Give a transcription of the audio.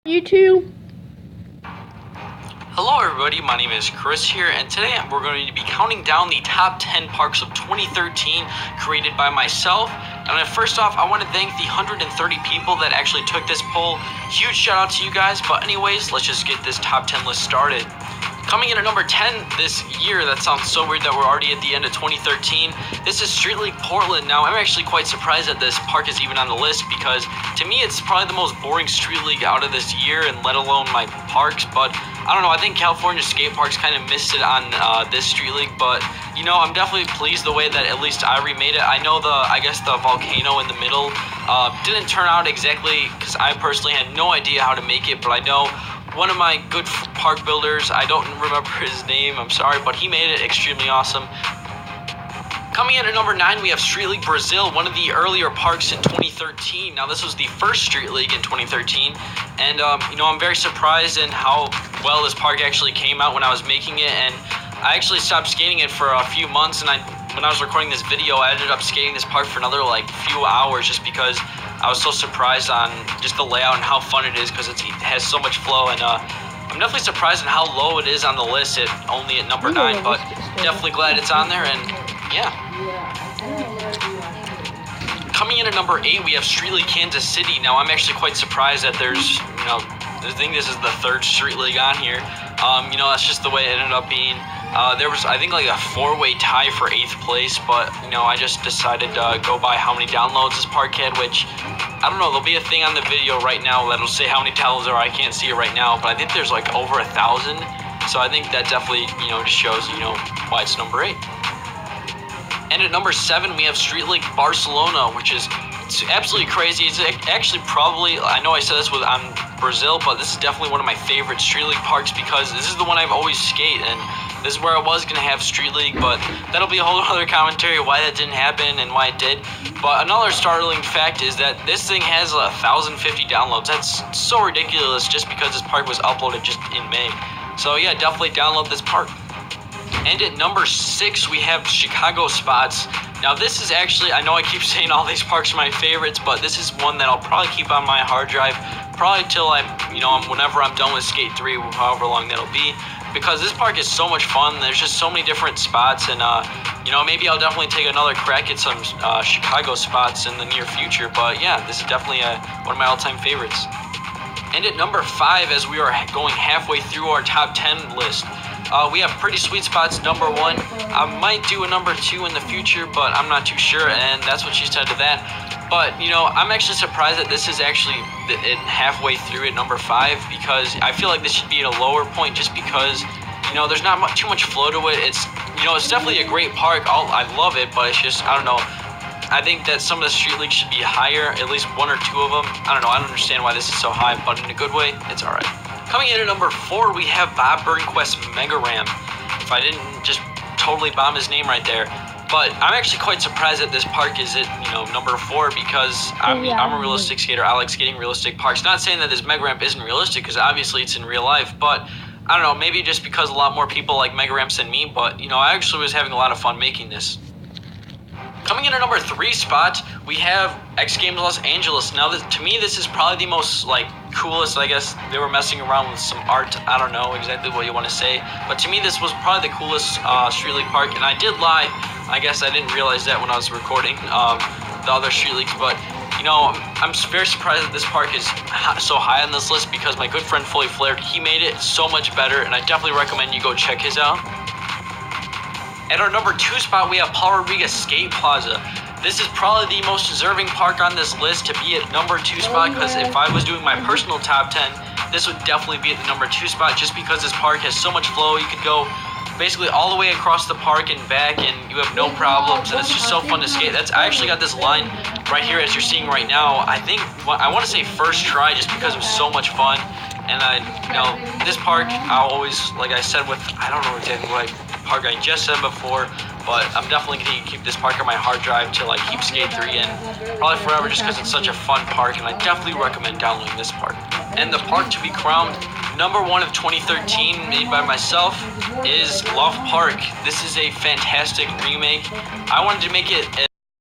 YouTube. Hello everybody, my name is Chris here, and today we're going to be counting down the top 10 parks of 2013 created by myself. And first off, I want to thank the 130 people that actually took this poll. Huge shout out to you guys, but anyways, let's just get this top 10 list started. Coming in at number 10 this year, that sounds so weird that we're already at the end of 2013, this is Street League Portland. Now, I'm actually quite surprised that this park is even on the list because, to me, it's probably the most boring Street League out of this year, and let alone my parks, but I don't know, I think California skate parks kind of missed it on this Street League, but, you know, I'm definitely pleased the way that at least I remade it. I know I guess the volcano in the middle didn't turn out exactly, because I personally had no idea how to make it, but I know one of my good park builders, I don't remember his name, I'm sorry, but he made it extremely awesome. Coming in at number 9, we have Street League Brazil, one of the earlier parks in 2013. Now, this was the first Street League in 2013, and, you know, I'm very surprised in how well this park actually came out when I was making it, and I actually stopped skating it for a few months, and when I was recording this video, I ended up skating this park for another, few hours just because I was so surprised on just the layout and how fun it is because it has so much flow, and I'm definitely surprised at how low it is on the list, only at number 9, but definitely glad it's on there, and yeah. Coming in at number 8, we have Street League Kansas City. Now, I'm actually quite surprised that there's, you know, I think this is the third Street League on here. You know, that's just the way it ended up being. There was, I think, a 4-way tie for 8th place, but, you know, I just decided to go by how many downloads this park had, which, I don't know, there'll be a thing on the video right now that'll say how many downloads there are. I can't see it right now, but I think there's, over 1,000, so I think that definitely, you know, just shows, you know, why it's number 8. And at number 7, we have Street League Barcelona, which is absolutely crazy. It's actually probably, I know I said this on Brazil, but this is definitely one of my favorite Street League parks because this is the one I've always skated, and this is where I was going to have Street League, but that'll be a whole other commentary why that didn't happen and why it did. But another startling fact is that this thing has 1,050 downloads. That's so ridiculous just because this park was uploaded just in May. So yeah, definitely download this park. And at number 6, we have Chicago Spots. Now, this is actually, I know I keep saying all these parks are my favorites, but this is one that I'll probably keep on my hard drive, probably till whenever I'm done with Skate 3, however long that'll be, because this park is so much fun. There's just so many different spots, and, you know, maybe I'll definitely take another crack at some Chicago spots in the near future, but yeah, this is definitely one of my all-time favorites. And at number 5, as we are going halfway through our top 10 list, we have Pretty Sweet Spots number 1. I might do a number 2 in the future, but I'm not too sure, and that's what she said to that. But, you know, I'm actually surprised that this is actually halfway through at number 5, because I feel like this should be at a lower point just because, you know, there's not too much flow to it. It's, you know, it's definitely a great park. I love it, but it's just, I don't know. I think that some of the Street Leagues should be higher, at least 1 or 2 of them. I don't know, I don't understand why this is so high, but in a good way, it's alright. Coming in at number 4, we have Bob Burnquist Mega Ram. If I didn't just totally bomb his name right there. But I'm actually quite surprised that this park is at, you know, number 4 because I'm a realistic skater. I like skating realistic parks. Not saying that this Mega Ramp isn't realistic because obviously it's in real life, but I don't know, maybe just because a lot more people like Mega Ramps than me, but, you know, I actually was having a lot of fun making this. Coming in at number 3 spot, we have X Games Los Angeles. Now, to me, this is probably the most, coolest, I guess. They were messing around with some art. I don't know exactly what you want to say. But to me, this was probably the coolest Street League park. And I did lie. I guess I didn't realize that when I was recording the other Street Leagues. But, you know, I'm very surprised that this park is so high on this list because my good friend Fully Flared, he made it so much better. And I definitely recommend you go check his out. At our number 2 spot, we have Paul Rodriguez Skate Plaza. This is probably the most deserving park on this list to be at number 2 spot because if I was doing my personal top 10, this would definitely be at the number 2 spot just because this park has so much flow. You could go basically all the way across the park and back and you have no problems, and it's just so fun to skate. I actually got this line right here as you're seeing right now. I think, I want to say first try just because it was so much fun. And this park, I'll always, like I said I don't know exactly what park I just said before, but I'm definitely going to keep this park on my hard drive till I keep Skate 3 in, probably forever just because it's such a fun park, and I definitely recommend downloading this park. And the park to be crowned number 1 of 2013, made by myself, is Love Park. This is a fantastic remake. I wanted to make it